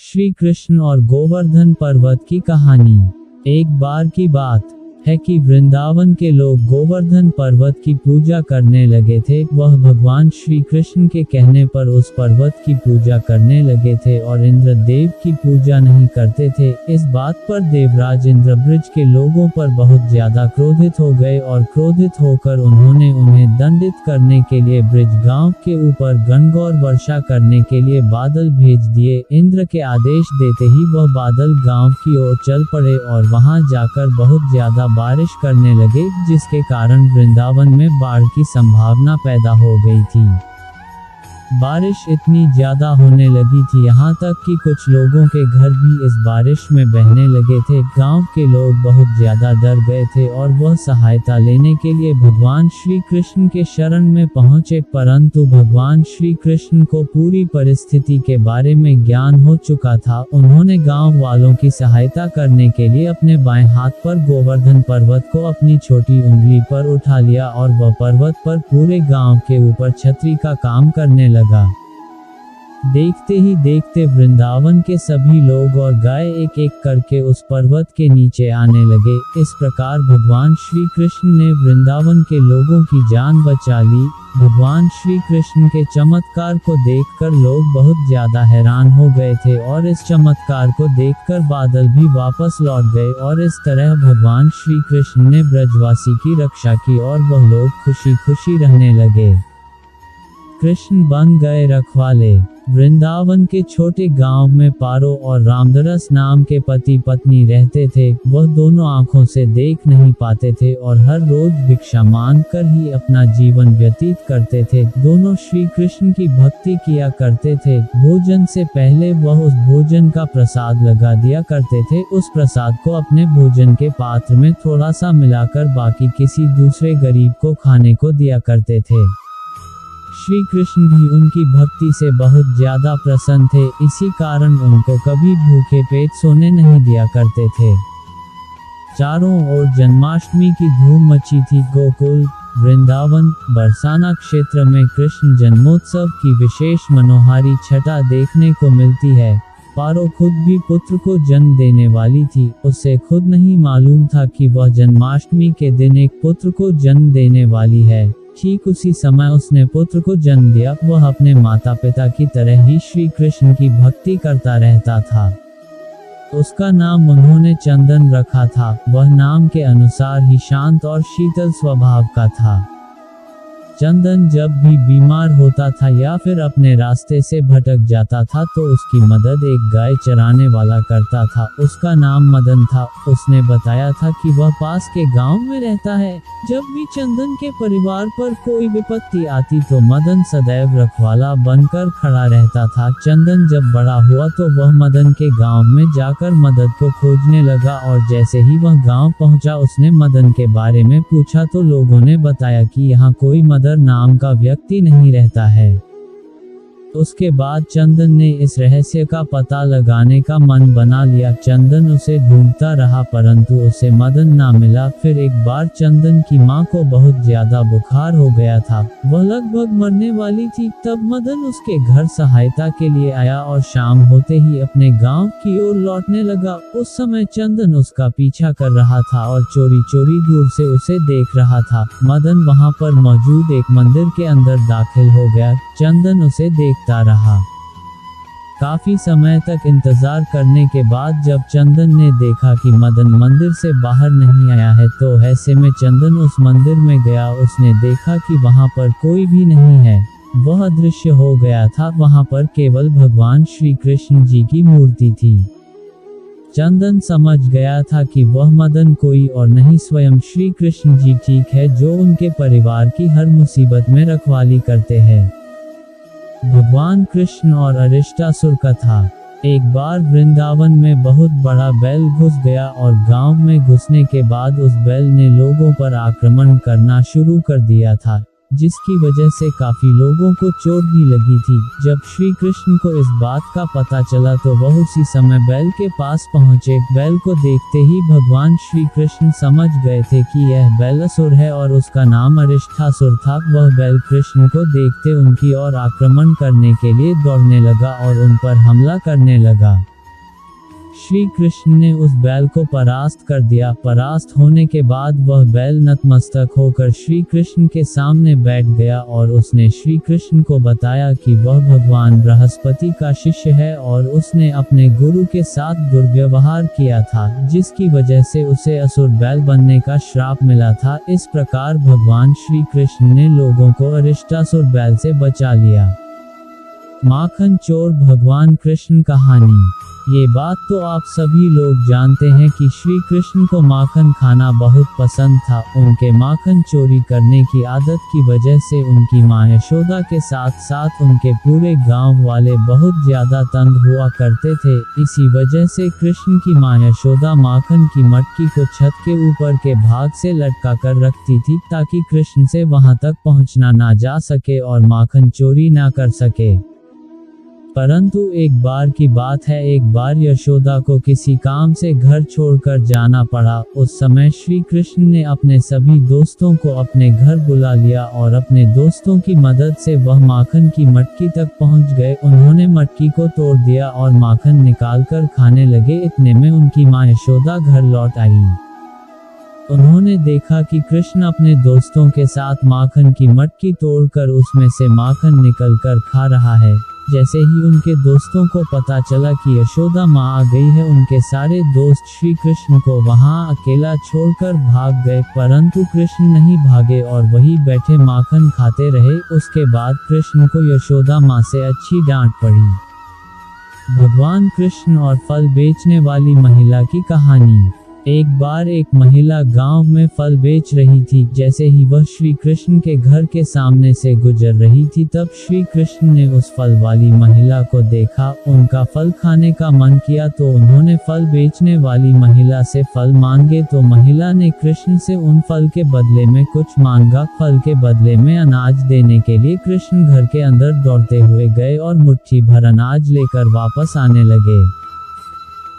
श्री कृष्ण और गोवर्धन पर्वत की कहानी। एक बार की बात है कि वृंदावन के लोग गोवर्धन पर्वत की पूजा करने लगे थे। वह भगवान श्री कृष्ण के कहने पर उस पर्वत की पूजा करने लगे थे और इंद्रदेव की पूजा नहीं करते थे। इस बात पर देवराज इंद्रब्रज के लोगों पर बहुत ज्यादा क्रोधित हो गए और क्रोधित होकर उन्होंने उन्हें दंडित करने के लिए ब्रज गांव के ऊपर गणगौर वर्षा करने के लिए बादल भेज दिए। इंद्र के आदेश देते ही वह बादल गांव की ओर चल पड़े और वहां जाकर बहुत ज्यादा बारिश करने लगे, जिसके कारण वृंदावन में बाढ़ की संभावना पैदा हो गई थी। बारिश इतनी ज्यादा होने लगी थी यहाँ तक कि कुछ लोगों के घर भी इस बारिश में बहने लगे थे। गांव के लोग बहुत ज्यादा डर गए थे और वह सहायता लेने के लिए भगवान श्री कृष्ण के शरण में पहुंचे, परंतु भगवान श्री कृष्ण को पूरी परिस्थिति के बारे में ज्ञान हो चुका था। उन्होंने गांव वालों की सहायता करने के लिए अपने बाएं हाथ पर गोवर्धन पर्वत को अपनी छोटी उंगली पर उठा लिया और वह पर्वत पर पूरे गांव के ऊपर छतरी का काम करने लगा। देखते ही देखते वृंदावन के सभी लोग और गाय एक एक करके उस पर्वत के नीचे आने लगे। इस प्रकार भगवान श्री कृष्ण ने वृंदावन के लोगों की जान बचा ली। भगवान श्री कृष्ण के चमत्कार को देखकर लोग बहुत ज्यादा हैरान हो गए थे और इस चमत्कार को देखकर बादल भी वापस लौट गए और इस तरह भगवान श्री कृष्ण ने ब्रजवासी की रक्षा की और वह लोग खुशी खुशी रहने लगे। कृष्ण बन गए रखवाले। वृंदावन के छोटे गांव में पारो और रामदरस नाम के पति पत्नी रहते थे। वह दोनों आंखों से देख नहीं पाते थे और हर रोज भिक्षा मांग कर ही अपना जीवन व्यतीत करते थे। दोनों श्री कृष्ण की भक्ति किया करते थे। भोजन से पहले वह उस भोजन का प्रसाद लगा दिया करते थे। उस प्रसाद को अपने भोजन के पात्र में थोड़ा सा मिलाकर बाकी किसी दूसरे गरीब को खाने को दिया करते थे। श्री कृष्ण भी उनकी भक्ति से बहुत ज्यादा प्रसन्न थे, इसी कारण उनको कभी भूखे पेट सोने नहीं दिया करते थे। चारों ओर जन्माष्टमी की धूम मची थी। गोकुल, वृंदावन, बरसाना क्षेत्र में कृष्ण जन्मोत्सव की विशेष मनोहारी छटा देखने को मिलती है। पारो खुद भी पुत्र को जन्म देने वाली थी। उसे खुद नहीं मालूम था कि वह जन्माष्टमी के दिन एक पुत्र को जन्म देने वाली है। ठीक उसी समय उसने पुत्र को जन्म दिया। वह अपने माता पिता की तरह ही श्री कृष्ण की भक्ति करता रहता था। उसका नाम उन्होंने चंदन रखा था। वह नाम के अनुसार ही शांत और शीतल स्वभाव का था। चंदन जब भी बीमार होता था या फिर अपने रास्ते से भटक जाता था तो उसकी मदद एक गाय चराने वाला करता था। उसका नाम मदन था। उसने बताया था कि वह पास के गांव में रहता है। जब भी चंदन के परिवार पर कोई विपत्ति आती तो मदन सदैव रखवाला बनकर खड़ा रहता था। चंदन जब बड़ा हुआ तो वह मदन के गांव में जाकर मदद को खोजने लगा और जैसे ही वह गांव पहुंचा उसने मदन के बारे में पूछा तो लोगों ने बताया कि यहाँ कोई मदन नाम का व्यक्ति नहीं रहता है। उसके बाद चंदन ने इस रहस्य का पता लगाने का मन बना लिया। चंदन उसे ढूंढता रहा परंतु उसे मदन ना मिला। फिर एक बार चंदन की माँ को बहुत ज्यादा बुखार हो गया था। वह लगभग मरने वाली थी। तब मदन उसके घर सहायता के लिए आया और शाम होते ही अपने गांव की ओर लौटने लगा। उस समय चंदन उसका पीछा कर रहा था और चोरी चोरी दूर से उसे देख रहा था। मदन वहां पर मौजूद एक मंदिर के अंदर दाखिल हो गया। चंदन उसे देखता रहा। काफी समय तक इंतजार करने के बाद जब चंदन ने देखा कि मदन मंदिर से बाहर नहीं आया है तो ऐसे में चंदन उस मंदिर में गया। उसने देखा कि वहां पर कोई भी नहीं है। वह अदृश्य हो गया था। वहां पर केवल भगवान श्री कृष्ण जी की मूर्ति थी। चंदन समझ गया था कि वह मदन कोई और नहीं स्वयं श्री कृष्ण जी ठीक है जो उनके परिवार की हर मुसीबत में रखवाली करते हैं। भगवान कृष्ण और अरिष्टासुर कथा। एक बार वृंदावन में बहुत बड़ा बैल घुस गया और गांव में घुसने के बाद उस बैल ने लोगों पर आक्रमण करना शुरू कर दिया था, जिसकी वजह से काफी लोगों को चोट भी लगी थी। जब श्री कृष्ण को इस बात का पता चला तो वह उसी समय बैल के पास पहुंचे। बैल को देखते ही भगवान श्री कृष्ण समझ गए थे कि यह बैल असुर है और उसका नाम अरिष्ठासुर था। वह बैल कृष्ण को देखते उनकी ओर आक्रमण करने के लिए दौड़ने लगा और उन पर हमला करने लगा। श्री कृष्ण ने उस बैल को परास्त कर दिया। परास्त होने के बाद वह बैल नतमस्तक होकर श्री कृष्ण के सामने बैठ गया और उसने श्री कृष्ण को बताया कि वह भगवान बृहस्पति का शिष्य है और उसने अपने गुरु के साथ दुर्व्यवहार किया था, जिसकी वजह से उसे असुर बैल बनने का श्राप मिला था। इस प्रकार भगवान श्री कृष्ण ने लोगों को अरिष्टासुर बैल से बचा लिया। माखन चोर भगवान कृष्ण कहानी। ये बात तो आप सभी लोग जानते हैं कि श्री कृष्ण को माखन खाना बहुत पसंद था। उनके माखन चोरी करने की आदत की वजह से उनकी मां यशोदा के साथ साथ उनके पूरे गांव वाले बहुत ज्यादा तंग हुआ करते थे। इसी वजह से कृष्ण की मां यशोदा माखन की मटकी को छत के ऊपर के भाग से लटका कर रखती थी, ताकि कृष्ण से वहां तक पहुंचना ना जा सके और माखन चोरी ना कर सके। परंतु एक बार की बात है, एक बार यशोदा को किसी काम से घर छोड़कर जाना पड़ा। उस समय श्री कृष्ण ने अपने सभी दोस्तों को अपने घर बुला लिया और अपने दोस्तों की मदद से वह माखन की मटकी तक पहुंच गए। उन्होंने मटकी को तोड़ दिया और माखन निकालकर खाने लगे। इतने में उनकी मां यशोदा घर लौट आई। उन्होंने देखा कि कृष्ण अपने दोस्तों के साथ माखन की मटकी तोड़कर उसमें से माखन निकलकर खा रहा है। जैसे ही उनके दोस्तों को पता चला कि यशोदा माँ आ गई है, उनके सारे दोस्त श्री कृष्ण को वहां अकेला छोड़कर भाग गए। परंतु कृष्ण नहीं भागे और वहीं बैठे माखन खाते रहे। उसके बाद कृष्ण को यशोदा माँ से अच्छी डांट पड़ी। भगवान कृष्ण और फल बेचने वाली महिला की कहानी। एक बार एक महिला गांव में फल बेच रही थी। जैसे ही वह श्री कृष्ण के घर के सामने से गुजर रही थी, तब श्री कृष्ण ने उस फल वाली महिला को देखा। उनका फल खाने का मन किया तो उन्होंने फल बेचने वाली महिला से फल मांगे, तो महिला ने कृष्ण से उन फल के बदले में कुछ मांगा। फल के बदले में अनाज देने के लिए कृष्ण घर के अंदर दौड़ते हुए गए और मुट्ठी भर अनाज लेकर वापस आने लगे।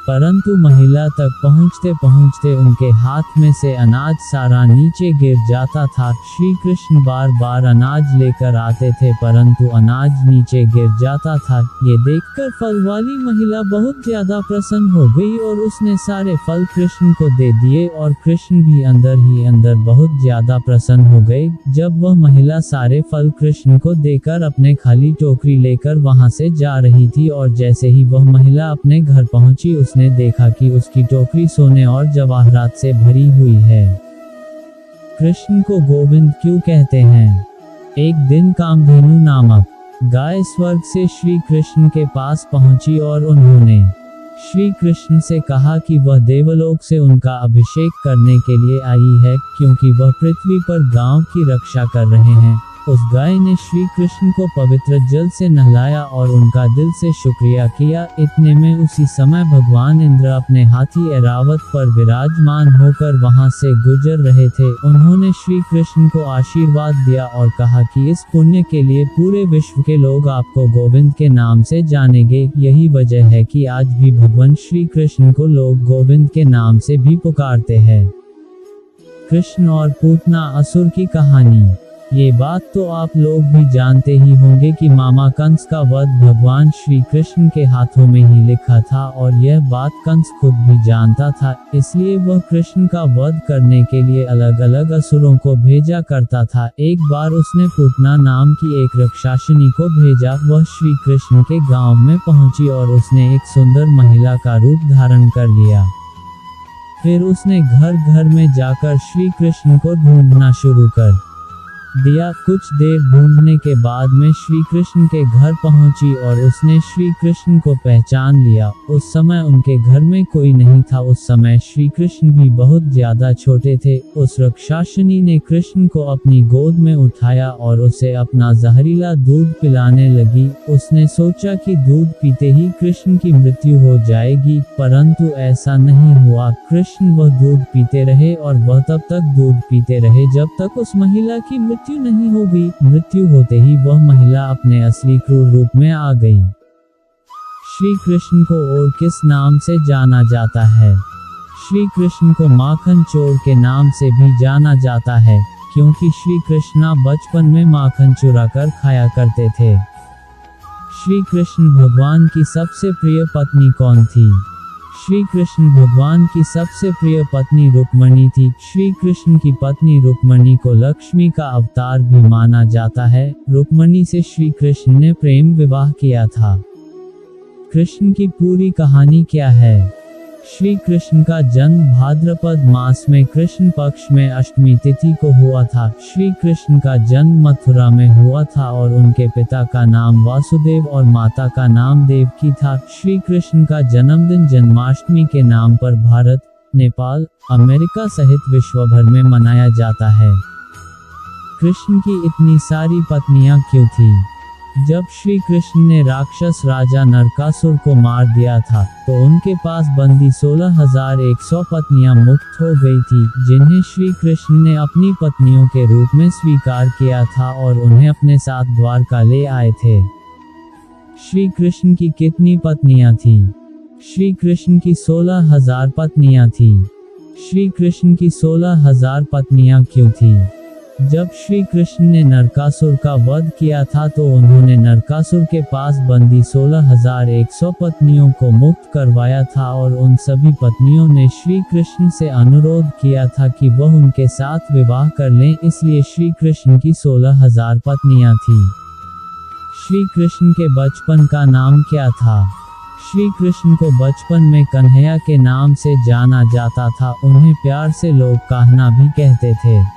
परंतु महिला तक पहुंचते पहुंचते उनके हाथ में से अनाज सारा नीचे गिर जाता था। श्री कृष्ण बार बार अनाज लेकर आते थे, परंतु अनाज नीचे गिर जाता था। ये देखकर फल वाली महिला बहुत ज्यादा प्रसन्न हो गई और उसने सारे फल कृष्ण को दे दिए और कृष्ण भी अंदर ही अंदर बहुत ज्यादा प्रसन्न हो गए। जब वह महिला सारे फल कृष्ण को देकर अपने खाली टोकरी लेकर वहां से जा रही थी और जैसे ही वह महिला अपने घर पहुंची, उसने देखा कि उसकी टोकरी सोने और जवाहरात से भरी हुई है। कृष्ण को गोविंद क्यों कहते हैं? एक दिन कामधेनु नामक गाय स्वर्ग से श्री कृष्ण के पास पहुंची और उन्होंने श्री कृष्ण से कहा कि वह देवलोक से उनका अभिषेक करने के लिए आई है, क्योंकि वह पृथ्वी पर गांव की रक्षा कर रहे हैं। उस गाय ने श्री कृष्ण को पवित्र जल से नहलाया और उनका दिल से शुक्रिया किया। इतने में उसी समय भगवान इंद्र अपने हाथी ऐरावत पर विराजमान होकर वहां से गुजर रहे थे। उन्होंने श्री कृष्ण को आशीर्वाद दिया और कहा कि इस पुण्य के लिए पूरे विश्व के लोग आपको गोविंद के नाम से जानेंगे। यही वजह है कि आज भी भगवान श्री कृष्ण को लोग गोविंद के नाम से भी पुकारते हैं। कृष्ण और पूतना असुर की कहानी। ये बात तो आप लोग भी जानते ही होंगे कि मामा कंस का वध भगवान श्री कृष्ण के हाथों में ही लिखा था और यह बात कंस खुद भी जानता था। इसलिए वह कृष्ण का वध करने के लिए अलग अलग असुरों को भेजा करता था। एक बार उसने पूतना नाम की एक राक्षसिनी को भेजा। वह श्री कृष्ण के गांव में पहुंची और उसने एक सुंदर महिला का रूप धारण कर लिया। फिर उसने घर घर में जाकर श्री कृष्ण को ढूंढना शुरू कर दिया। कुछ देर ढूंढने के बाद में श्री कृष्ण के घर पहुंची और उसने श्री कृष्ण को पहचान लिया। उस समय उनके घर में कोई नहीं था। उस समय श्री कृष्ण भी बहुत ज्यादा छोटे थे। उस राक्षसिनी ने कृष्ण को अपनी गोद में उठाया और उसे अपना जहरीला दूध पिलाने लगी। उसने सोचा कि दूध पीते ही कृष्ण की मृत्यु हो जाएगी, परंतु ऐसा नहीं हुआ। कृष्ण वह दूध पीते रहे और वह तब तक दूध पीते रहे जब तक उस महिला की मृत्यु नहीं हो गई। मृत्यु होते ही वह महिला अपने असली क्रूर रूप में आ गई। श्री कृष्ण को और किस नाम से जाना जाता है? श्री कृष्ण को माखन चोर के नाम से भी जाना जाता है, क्योंकि श्री कृष्ण बचपन में माखन चुरा कर खाया करते थे। श्री कृष्ण भगवान की सबसे प्रिय पत्नी कौन थी? श्री कृष्ण भगवान की सबसे प्रिय पत्नी रुक्मणी थी। श्री कृष्ण की पत्नी रुक्मणी को लक्ष्मी का अवतार भी माना जाता है। रुक्मणी से श्री कृष्ण ने प्रेम विवाह किया था। कृष्ण की पूरी कहानी क्या है? श्री कृष्ण का जन्म भाद्रपद मास में कृष्ण पक्ष में अष्टमी तिथि को हुआ था। श्री कृष्ण का जन्म मथुरा में हुआ था और उनके पिता का नाम वासुदेव और माता का नाम देवकी था। श्री कृष्ण का जन्मदिन जन्माष्टमी के नाम पर भारत, नेपाल, अमेरिका सहित विश्व भर में मनाया जाता है। कृष्ण की इतनी सारी पत्नियां क्यों थी? जब श्री कृष्ण ने राक्षस राजा नरकासुर को मार दिया था तो उनके पास बंदी 16,100 पत्नियां मुक्त हो गई थी, जिन्हें श्री कृष्ण ने अपनी पत्नियों के रूप में स्वीकार किया था और उन्हें अपने साथ द्वारका ले आए थे। श्री कृष्ण की कितनी पत्नियां थी? श्री कृष्ण की 16,000 पत्नियां थी। श्री कृष्ण की 16,000 पत्नियां क्यों थी? जब श्री कृष्ण ने नरकासुर का वध किया था तो उन्होंने नरकासुर के पास बंदी 16,100 पत्नियों को मुक्त करवाया था और उन सभी पत्नियों ने श्री कृष्ण से अनुरोध किया था कि वह उनके साथ विवाह कर लें, इसलिए श्री कृष्ण की 16,000 पत्नियां थी। श्री कृष्ण के बचपन का नाम क्या था? श्री कृष्ण को बचपन में कन्हैया के नाम से जाना जाता था। उन्हें प्यार से लोग कान्हा भी कहते थे।